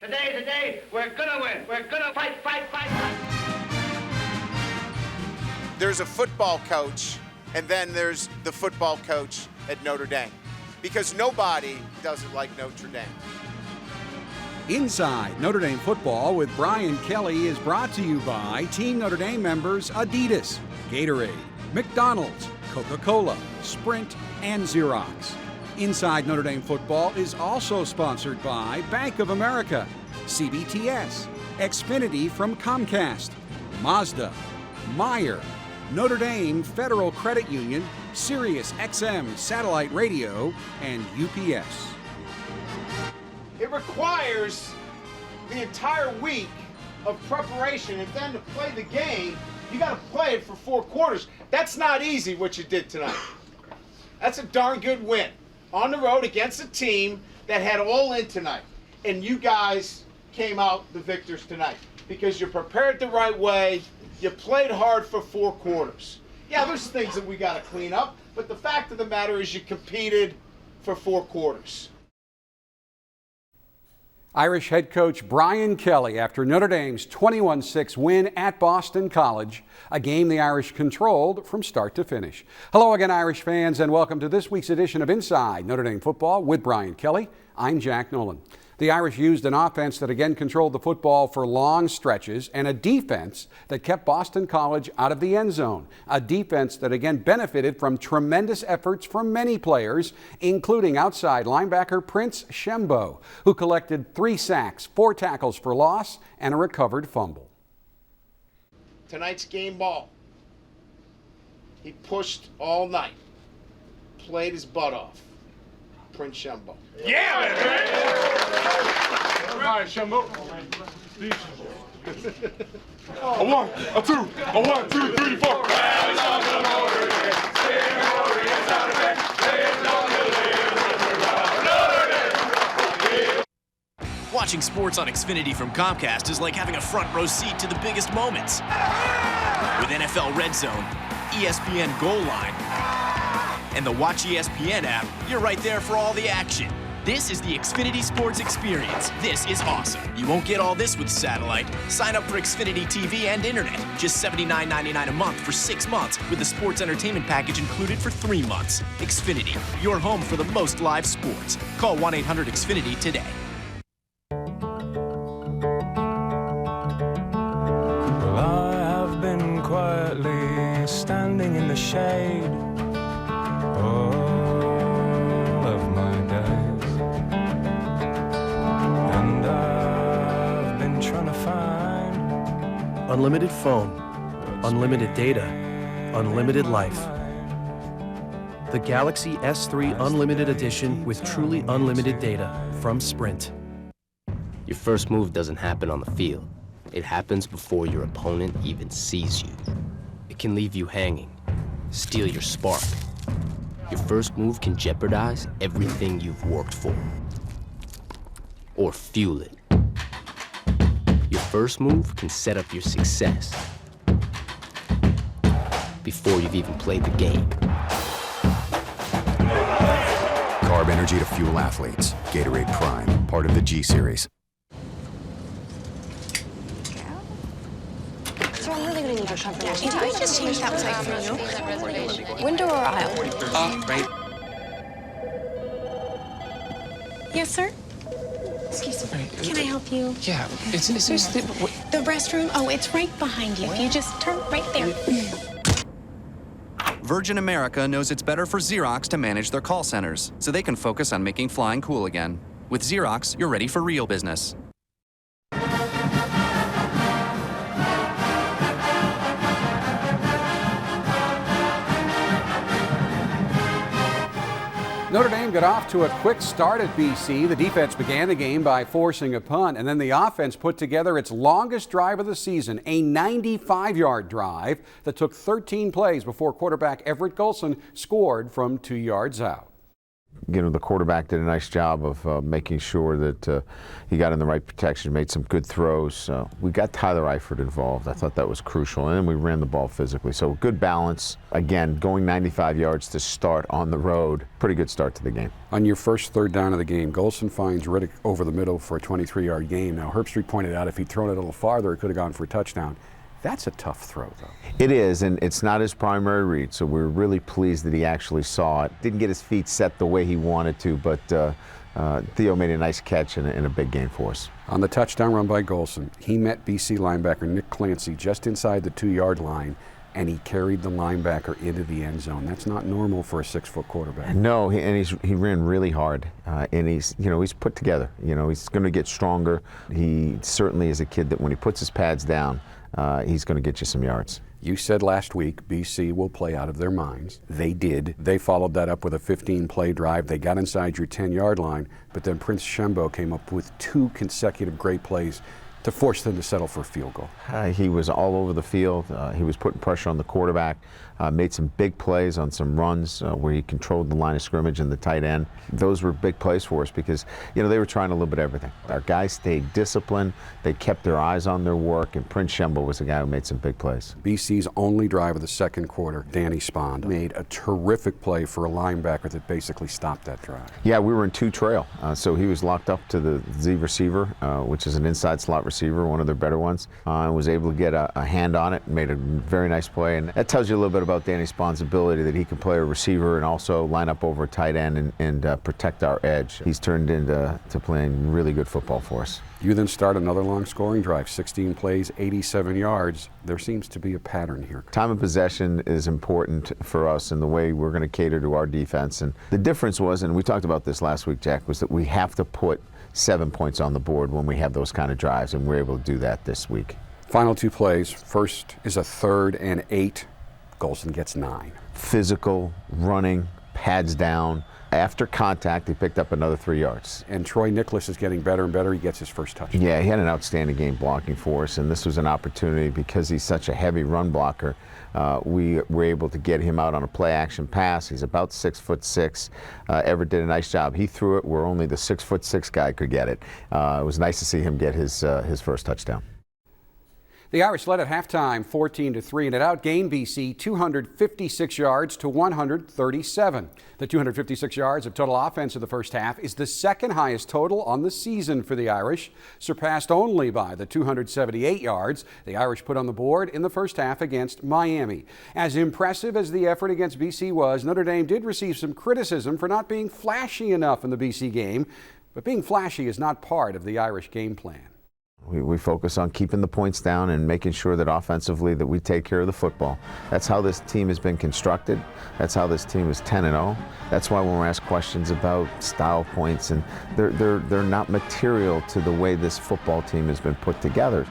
Today, we're gonna win. We're gonna fight. There's a football coach, and then there's the football coach at Notre Dame. Because nobody does it like Notre Dame. Inside Notre Dame Football with Brian Kelly is brought to you by Team Notre Dame members Adidas, Gatorade, McDonald's, Coca-Cola, Sprint, and Xerox. Inside Notre Dame Football is also sponsored by Bank of America, CBTS, Xfinity from Comcast, Mazda, Meyer, Notre Dame Federal Credit Union, Sirius XM Satellite Radio, and UPS. It requires the entire week of preparation, and then to play the game, you got to play it for 4 quarters. That's not easy, what you did tonight. That's a darn good win on the road against a team that had all in tonight. And you guys came out the victors tonight because you prepared the right way, you played hard for 4 quarters. Yeah, there's things that we got to clean up, but the fact of the matter is you competed for 4 quarters. Irish head coach Brian Kelly after Notre Dame's 21-6 win at Boston College, a game the Irish controlled from start to finish. Hello again, Irish fans, and welcome to this week's edition of Inside Notre Dame Football with Brian Kelly. I'm Jack Nolan. The Irish used an offense that again controlled the football for long stretches and a defense that kept Boston College out of the end zone. A defense that again benefited from tremendous efforts from many players, including outside linebacker Prince Shembo, who collected 3 sacks, 4 tackles for loss, and a recovered fumble. Tonight's game ball. He pushed all night, played his butt off. Prince Shembo. Yeah, man! All right, Shembo. A 1, a 2, a 1, 2, 3, 4. Watching sports on Xfinity from Comcast is like having a front row seat to the biggest moments. With NFL Red Zone, ESPN Goal Line, and the Watch ESPN app, you're right there for all the action. This is the Xfinity Sports Experience. This is awesome. You won't get all this with satellite. Sign up for Xfinity TV and internet. Just $79.99 a month for 6 months with the sports entertainment package included for 3 months. Xfinity, your home for the most live sports. Call 1-800-XFINITY today. Well, I have been quietly standing in the shade all of my days, and I've been trying to find unlimited phone, unlimited data, unlimited life. The Galaxy S3 Unlimited Edition with truly unlimited data from Sprint. Your first move doesn't happen on the field. It happens before your opponent even sees you. It can leave you hanging, steal your spark. Your first move can jeopardize everything you've worked for. Or fuel it. Your first move can set up your success before you've even played the game. Carb energy to fuel athletes. Gatorade Prime, part of the G Series. So I'm really gonna need your combination. Did I just change that side for you? Window or aisle? Right. Yes, sir? Excuse me. Can I help you? Yeah, is this the restroom? Oh, it's right behind you. If you just turn right there. Virgin America knows it's better for Xerox to manage their call centers, so they can focus on making flying cool again. With Xerox, you're ready for real business. Notre Dame got off to a quick start at BC. The defense began the game by forcing a punt, and then the offense put together its longest drive of the season, a 95-yard drive that took 13 plays before quarterback Everett Golson scored from 2 yards out. the quarterback did a nice job of making sure that he got in the right protection, made some good throws. We got Tyler Eifert involved. I thought that was crucial, and then we ran the ball physically. So good balance. Again, going 95 yards to start on the road, pretty good start to the game. On your first third down of the game, Golson finds Riddick over the middle for a 23-yard gain. Now, Herbstreit pointed out if he'd thrown it a little farther, it could have gone for a touchdown. That's a tough throw, though. It is, and it's not his primary read, so we're really pleased that he actually saw it. Didn't get his feet set the way he wanted to, but Theo made a nice catch and a big gain for us. On the touchdown run by Golson, he met BC linebacker Nick Clancy just inside the 2-yard line, and he carried the linebacker into the end zone. That's not normal for a 6-foot quarterback. No, he ran really hard, and he's put together. He's going to get stronger. He certainly is a kid that when he puts his pads down, he's going to get you some yards. You said last week BC will play out of their minds. They did. They followed that up with a 15-play drive. They got inside your 10-yard line, but then Prince Shembo came up with 2 consecutive great plays to force them to settle for a field goal. He was all over the field. He was putting pressure on the quarterback, made some big plays on some runs where he controlled the line of scrimmage and the tight end. Those were big plays for us because, they were trying a little bit of everything. Our guys stayed disciplined. They kept their eyes on their work, and Prince Shembo was the guy who made some big plays. BC's only drive of the second quarter, Danny Spond made a terrific play for a linebacker that basically stopped that drive. Yeah, we were in 2 trail, so he was locked up to the Z receiver, which is an inside slot receiver, one of their better ones, and was able to get a hand on it and made a very nice play. And that tells you a little bit about Danny Spond's ability, that he can play a receiver and also line up over a tight end and protect our edge. He's turned into playing really good football for us. You then start another long scoring drive, 16 plays, 87 yards. There seems to be a pattern here. Time of possession is important for us in the way we're going to cater to our defense. And the difference was, and we talked about this last week, Jack, was that we have to put 7 points on the board when we have those kind of drives, and we're able to do that this week. Final 2 plays. First is a 3rd and 8. Golson gets 9. Physical, running, pads down. After contact, he picked up another 3 yards. And Troy Nicholas is getting better and better. He gets his first touchdown. Yeah, he had an outstanding game blocking for us, and this was an opportunity because he's such a heavy run blocker. We were able to get him out on a play-action pass. He's about 6'6". Everett did a nice job. He threw it where only the 6'6" guy could get it. It was nice to see him get his first touchdown. The Irish led at halftime 14-3, and it outgained BC 256 yards to 137. The 256 yards of total offense in the first half is the second highest total on the season for the Irish, surpassed only by the 278 yards the Irish put on the board in the first half against Miami. As impressive as the effort against BC was, Notre Dame did receive some criticism for not being flashy enough in the BC game, but being flashy is not part of the Irish game plan. We focus on keeping the points down and making sure that offensively that we take care of the football. That's how this team has been constructed. That's how this team is 10-0. That's why when we're asked questions about style points, and they're not material to the way this football team has been put together.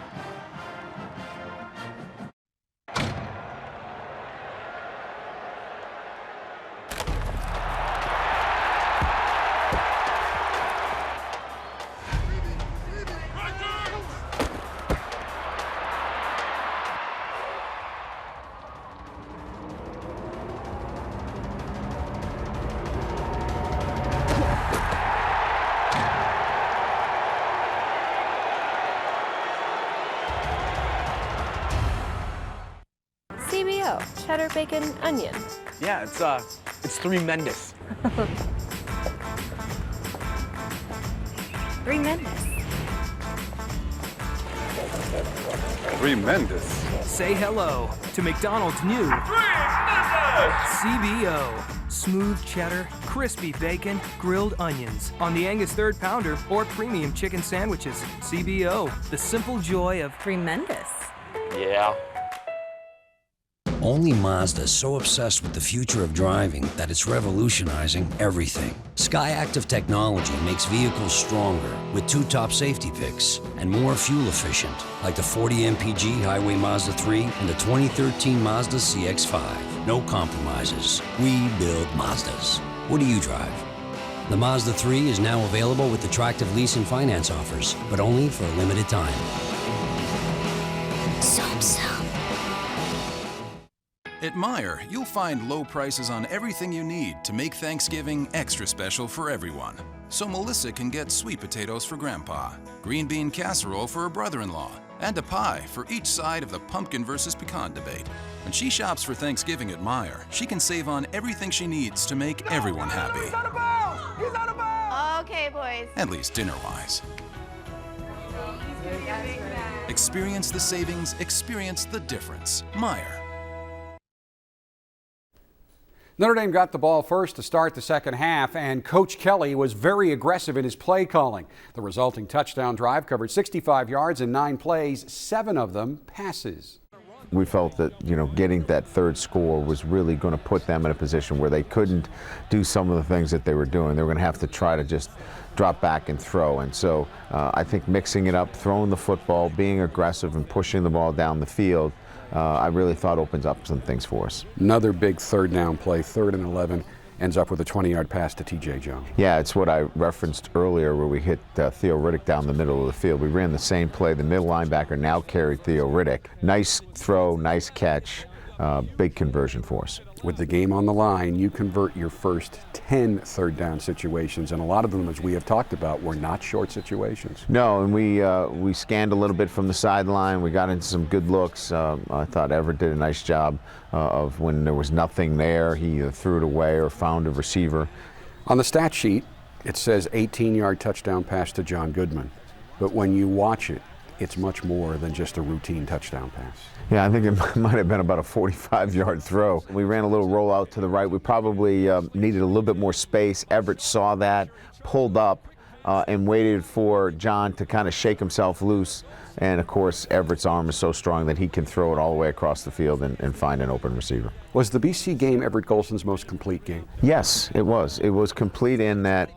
CBO, cheddar, bacon, onion. Yeah, it's tremendous. Tremendous. Tremendous. Say hello to McDonald's new CBO. Smooth cheddar, crispy bacon, grilled onions on the Angus 3rd Pounder or premium chicken sandwiches. CBO, the simple joy of tremendous. Yeah. Only Mazda is so obsessed with the future of driving that it's revolutionizing everything. SkyActiv technology makes vehicles stronger with 2 top safety picks and more fuel efficient, like the 40 mpg Highway Mazda 3 and the 2013 Mazda CX-5. No compromises. We build Mazdas. What do you drive? The Mazda 3 is now available with attractive lease and finance offers, but only for a limited time. At Meijer, you'll find low prices on everything you need to make Thanksgiving extra special for everyone. So Melissa can get sweet potatoes for Grandpa, green bean casserole for her brother-in-law, and a pie for each side of the pumpkin versus pecan debate. When she shops for Thanksgiving at Meijer, she can save on everything she needs to make everyone happy. He's on the ball! He's on the ball! Okay, boys. At least dinner-wise. Experience the savings, experience the difference. Meijer. Notre Dame got the ball first to start the second half, and Coach Kelly was very aggressive in his play calling. The resulting touchdown drive covered 65 yards in 9 plays, 7 of them passes. We felt that, getting that third score was really going to put them in a position where they couldn't do some of the things that they were doing. They were going to have to try to just drop back and throw. And so I think mixing it up, throwing the football, being aggressive and pushing the ball down the field, I really thought opens up some things for us. Another big third down play, 3rd and 11, ends up with a 20-yard pass to T.J. Jones. Yeah, it's what I referenced earlier where we hit Theo Riddick down the middle of the field. We ran the same play. The middle linebacker now carried Theo Riddick. Nice throw, nice catch, big conversion for us. With the game on the line, you convert your first 10 third down situations, and a lot of them, as we have talked about, were not short situations. No, and we scanned a little bit from the sideline. We got into some good looks. I thought Everett did a nice job of when there was nothing there, he either threw it away or found a receiver. On the stat sheet, it says 18-yard touchdown pass to John Goodman, but when you watch it, it's much more than just a routine touchdown pass. Yeah, I think it might have been about a 45-yard throw. We ran a little rollout to the right. We probably needed a little bit more space. Everett saw that, pulled up, and waited for John to kind of shake himself loose. And, of course, Everett's arm is so strong that he can throw it all the way across the field and find an open receiver. Was the BC game Everett Golson's most complete game? Yes, it was. It was complete in that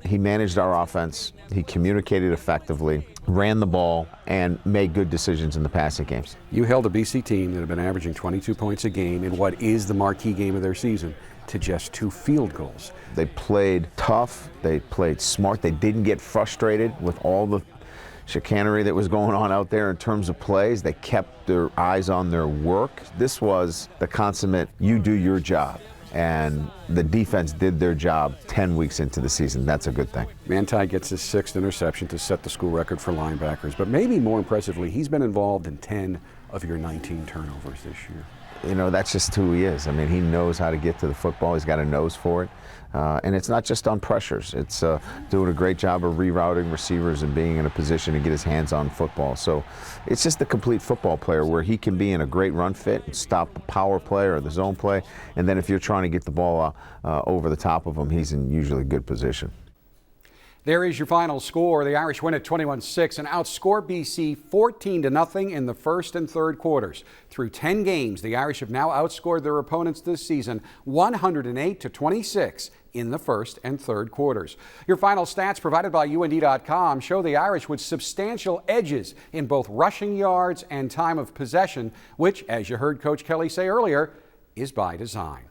he managed our offense, he communicated effectively, ran the ball, and made good decisions in the passing games. You held a BC team that had been averaging 22 points a game in what is the marquee game of their season to just 2 field goals. They played tough, they played smart, they didn't get frustrated with all the chicanery that was going on out there in terms of plays. They kept their eyes on their work. This was the consummate, you do your job. And the defense did their job 10 weeks into the season. That's a good thing. Manti gets his 6th interception to set the school record for linebackers. But maybe more impressively, he's been involved in 10 of your 19 turnovers this year. That's just who he is. I mean, he knows how to get to the football. He's got a nose for it. And it's not just on pressures. It's doing a great job of rerouting receivers and being in a position to get his hands on football. So it's just a complete football player where he can be in a great run fit and stop the power play or the zone play. And then if you're trying to get the ball over the top of him, he's in usually good position. There is your final score. The Irish win at 21-6 and outscore BC 14-0 in the first and third quarters. Through 10 games, the Irish have now outscored their opponents this season 108-26 in the first and third quarters. Your final stats provided by UND.com show the Irish with substantial edges in both rushing yards and time of possession, which, as you heard Coach Kelly say earlier, is by design.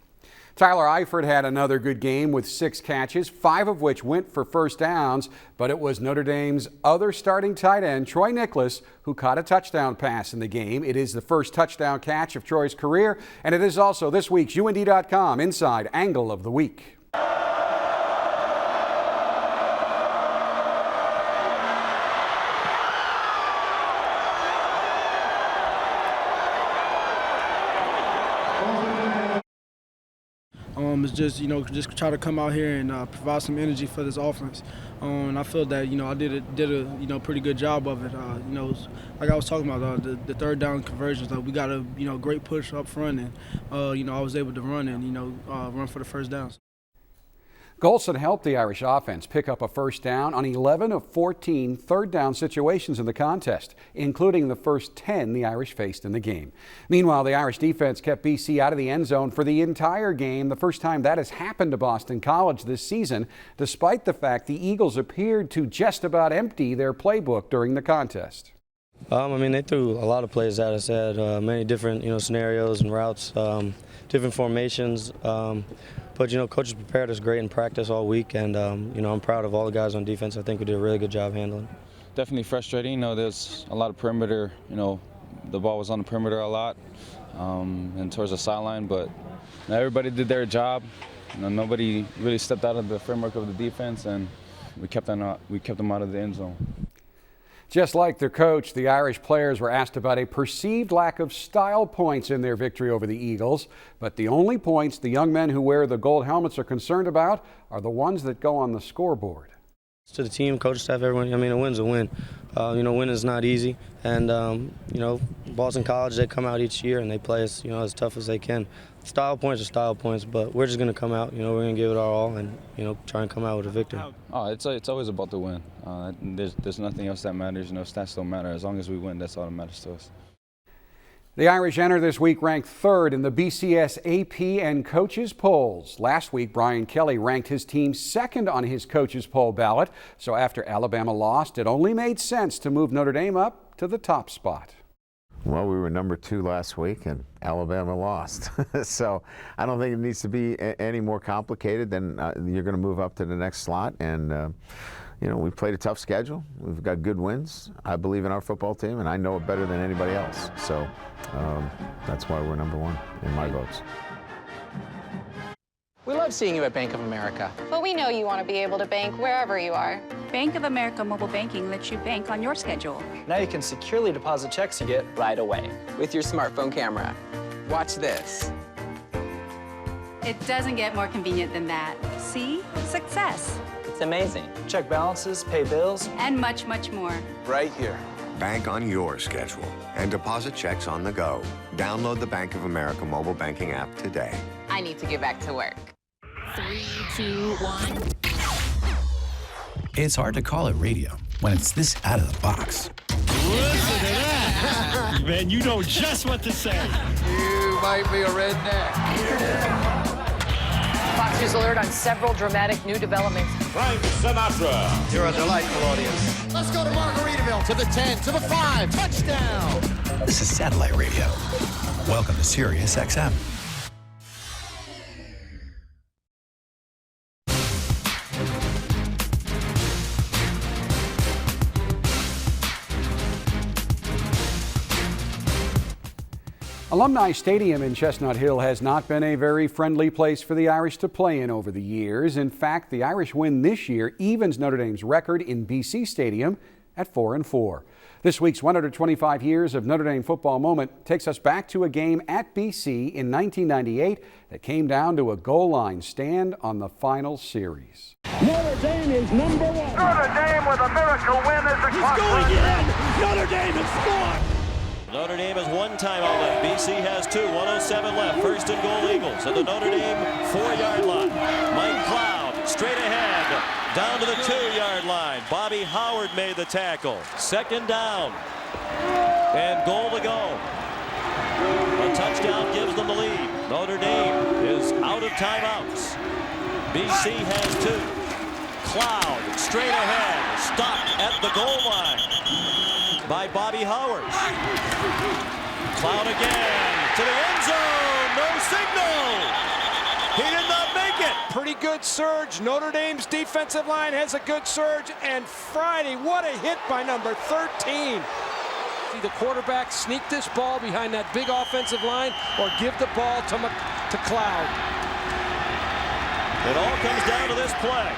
Tyler Eifert had another good game with 6 catches, 5 of which went for first downs, but it was Notre Dame's other starting tight end, Troy Nicholas, who caught a touchdown pass in the game. It is the first touchdown catch of Troy's career, and it is also this week's UND.com Inside Angle of the Week. It's just try to come out here and provide some energy for this offense. And I feel that I did a pretty good job of it. Like I was talking about the third down conversions. Like we got a great push up front, and I was able to run and run for the first downs. Golson helped the Irish offense pick up a first down on 11 of 14 third down situations in the contest, including the first 10 the Irish faced in the game. Meanwhile, the Irish defense kept BC out of the end zone for the entire game, the first time that has happened to Boston College this season, despite the fact the Eagles appeared to just about empty their playbook during the contest. They threw a lot of plays at us, had many different scenarios and routes, different formations. But coaches prepared us great in practice all week, and I'm proud of all the guys on defense. I think we did a really good job handling. Definitely frustrating. There's a lot of perimeter. The ball was on the perimeter a lot. and towards the sideline, but everybody did their job. Nobody really stepped out of the framework of the defense, and we kept them out of the end zone. Just like their coach, the Irish players were asked about a perceived lack of style points in their victory over the Eagles. But the only points the young men who wear the gold helmets are concerned about are the ones that go on the scoreboard. To the team, coach, staff, everyone, I mean, a win's a win. Winning is not easy. And, Boston College, they come out each year and they play us, as tough as they can. Style points are style points, but we're just going to come out, we're going to give it our all and, try and come out with a victory. Oh, it's always about the win. There's nothing else that matters. Stats don't matter. As long as we win, that's all that matters to us. The Irish enter this week ranked third in the BCS AP and coaches polls. Last week, Brian Kelly ranked his team second on his coaches poll ballot. So after Alabama lost, it only made sense to move Notre Dame up to the top spot. Well, we were number 2 last week and Alabama lost. So I don't think it needs to be any more complicated than you're going to move up to the next slot. And, we played a tough schedule. We've got good wins. I believe in our football team, and I know it better than anybody else. So that's why we're number 1 in my votes. We love seeing you at Bank of America. But we know you want to be able to bank wherever you are. Bank of America Mobile Banking lets you bank on your schedule. Now you can securely deposit checks you get right away with your smartphone camera. Watch this. It doesn't get more convenient than that. See? Success. It's amazing. Check balances, pay bills, and much, much more. Right here. Bank on your schedule and deposit checks on the go. Download the Bank of America mobile banking app today. I need to get back to work. 3, 2, 1. It's hard to call it radio when it's this out of the box. Listen to that. Man, you know just what to say. You might be a redneck. Fox News alert on several dramatic new developments. Frank Sinatra. You're a delightful audience. Let's go to Margaritaville, to the 10, to the 5, touchdown. This is satellite radio. Welcome to Sirius XM. Alumni Stadium in Chestnut Hill has not been a very friendly place for the Irish to play in over the years. In fact, the Irish win this year evens Notre Dame's record in BC Stadium at 4-4. This week's 125 years of Notre Dame football moment takes us back to a game at BC in 1998 that came down to a goal line stand on the final series. Notre Dame is number 1. Notre Dame with a miracle win as the clock runs in. Notre Dame has scored. Notre Dame has one timeout left. BC has 2. 1:07 left. First and goal Eagles at the Notre Dame 4-yard line. Mike Cloud straight ahead down to the 2-yard line. Bobby Howard made the tackle. Second down and goal to go. A touchdown gives them the lead. Notre Dame is out of timeouts. BC has 2. Cloud straight ahead, stopped at the goal line by Bobby Howard. Cloud again to the end zone. No signal. He did not make it. Pretty good surge. Notre Dame's defensive line has a good surge. And Friday, what a hit by number 13. See the quarterback sneak this ball behind that big offensive line or give the ball to Cloud. It all comes down to this play.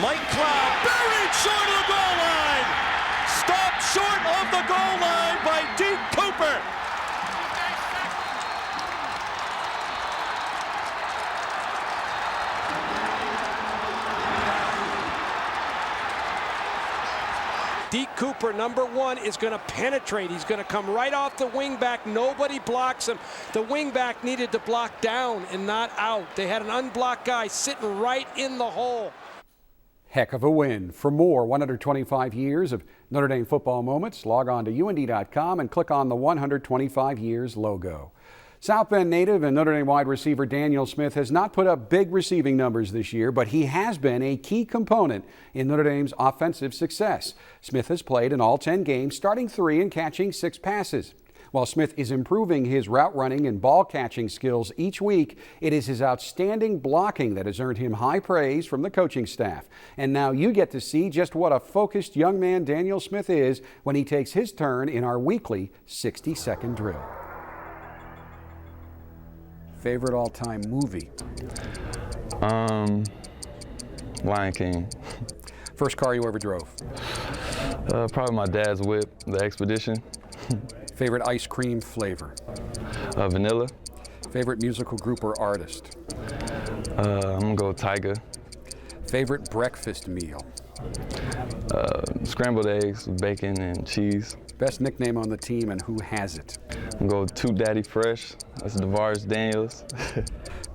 Mike Cloud buried short of the goal line. Stopped short of the goal line by Deke Cooper. Deke Cooper, number 1, is going to penetrate. He's going to come right off the wing back. Nobody blocks him. The wing back needed to block down and not out. They had an unblocked guy sitting right in the hole. Heck of a win. For more 125 years of Notre Dame football moments, log on to UND.com and click on the 125 years logo. South Bend native and Notre Dame wide receiver Daniel Smith has not put up big receiving numbers this year, but he has been a key component in Notre Dame's offensive success. Smith has played in all 10 games, starting 3 and catching 6 passes. While Smith is improving his route running and ball catching skills each week, it is his outstanding blocking that has earned him high praise from the coaching staff. And now you get to see just what a focused young man Daniel Smith is when he takes his turn in our weekly 60-second drill. Favorite all-time movie? Lion King. First car you ever drove? Probably my dad's whip, the Expedition. Favorite ice cream flavor? Vanilla. Favorite musical group or artist? I'm gonna go Tyga. Favorite breakfast meal? Scrambled eggs with bacon and cheese. Best nickname on the team and who has it? I'm gonna go Toot Daddy Fresh. That's DeVaris Daniels.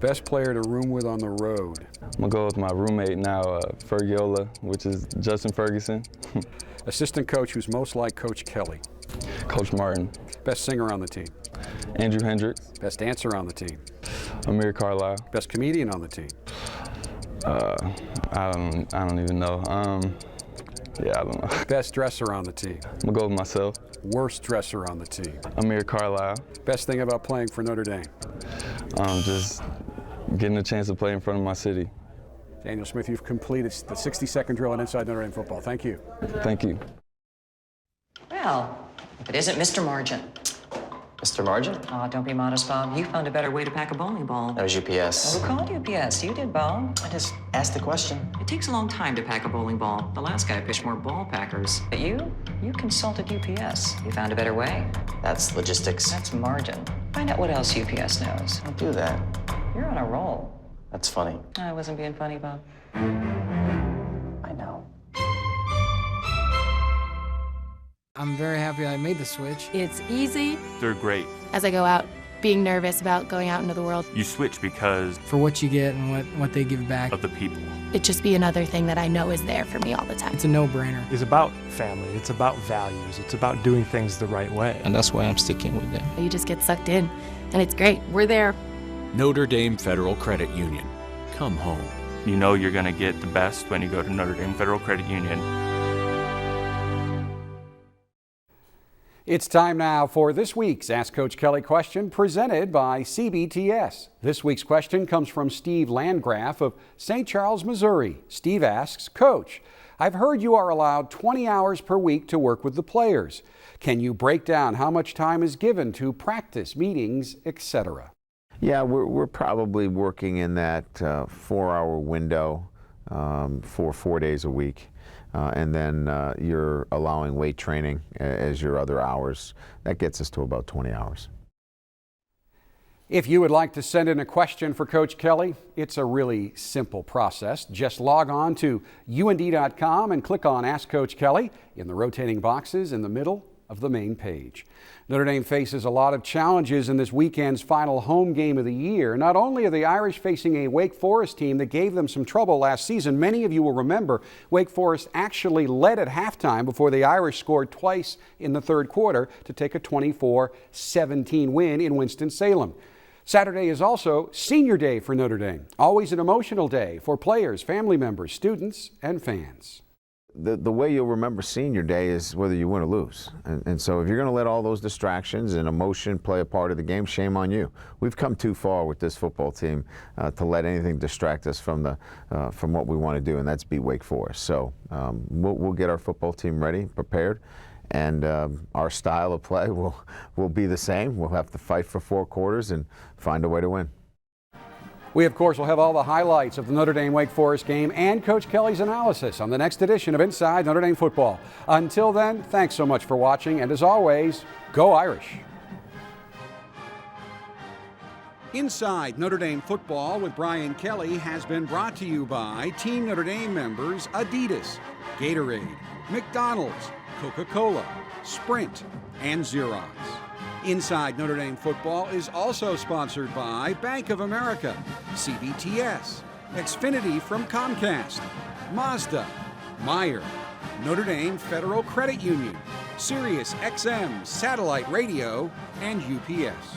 Best player to room with on the road? I'm gonna go with my roommate now, Fergiola, which is Justin Ferguson. Assistant coach who's most like Coach Kelly? Coach Martin. Best singer on the team? Andrew Hendricks. Best dancer on the team? Amir Carlisle. Best comedian on the team? I don't even know. Yeah, I don't know. Best dresser on the team? I'm gonna go with myself. Worst dresser on the team? Amir Carlisle. Best thing about playing for Notre Dame? Just getting a chance to play in front of my city. Daniel Smith, you've completed the 60-second drill on Inside Notre Dame Football. Thank you. Thank you. Well, if it isn't Mr. Margin. Mr. Margin? Oh, don't be modest, Bob. You found a better way to pack a bowling ball. That was UPS. Who called UPS? You did, Bob. I just asked the question. It takes a long time to pack a bowling ball. The last guy pitched more ball packers. But you consulted UPS. You found a better way. That's logistics. That's margin. Find out what else UPS knows. Don't do that. You're on a roll. That's funny. I wasn't being funny, Bob. I know. I'm very happy I made the switch. It's easy. They're great. As I go out, being nervous about going out into the world. You switch because for what you get and what they give back. Of the people. It'd just be another thing that I know is there for me all the time. It's a no-brainer. It's about family. It's about values. It's about doing things the right way. And that's why I'm sticking with them. You just get sucked in, and it's great. We're there. Notre Dame Federal Credit Union. Come home. You know you're going to get the best when you go to Notre Dame Federal Credit Union. It's time now for this week's Ask Coach Kelly question presented by CBTS. This week's question comes from Steve Landgraf of St. Charles, Missouri. Steve asks, Coach, I've heard you are allowed 20 hours per week to work with the players. Can you break down how much time is given to practice, meetings, etc.? Yeah, we're probably working in that 4-hour window for 4 days a week. And then you're allowing weight training as your other hours. That gets us to about 20 hours. If you would like to send in a question for Coach Kelly, it's a really simple process. Just log on to UND.com and click on Ask Coach Kelly in the rotating boxes in the middle of the main page. Notre Dame faces a lot of challenges in this weekend's final home game of the year. Not only are the Irish facing a Wake Forest team that gave them some trouble last season, many of you will remember Wake Forest actually led at halftime before the Irish scored twice in the third quarter to take a 24-17 win in Winston-Salem. Saturday is also Senior Day for Notre Dame, always an emotional day for players, family members, students, and fans. The way you'll remember Senior Day is whether you win or lose. And so if you're going to let all those distractions and emotion play a part of the game, shame on you. We've come too far with this football team to let anything distract us from what we want to do, and that's beat Wake Forest. So we'll get our football team ready, prepared, and our style of play will be the same. We'll have to fight for 4 quarters and find a way to win. We, of course, will have all the highlights of the Notre Dame-Wake Forest game and Coach Kelly's analysis on the next edition of Inside Notre Dame Football. Until then, thanks so much for watching, and as always, go Irish. Inside Notre Dame Football with Brian Kelly has been brought to you by Team Notre Dame members Adidas, Gatorade, McDonald's, Coca-Cola, Sprint, and Xerox. Inside Notre Dame Football is also sponsored by Bank of America, CBTS, Xfinity from Comcast, Mazda, Meyer, Notre Dame Federal Credit Union, Sirius XM Satellite Radio, and UPS.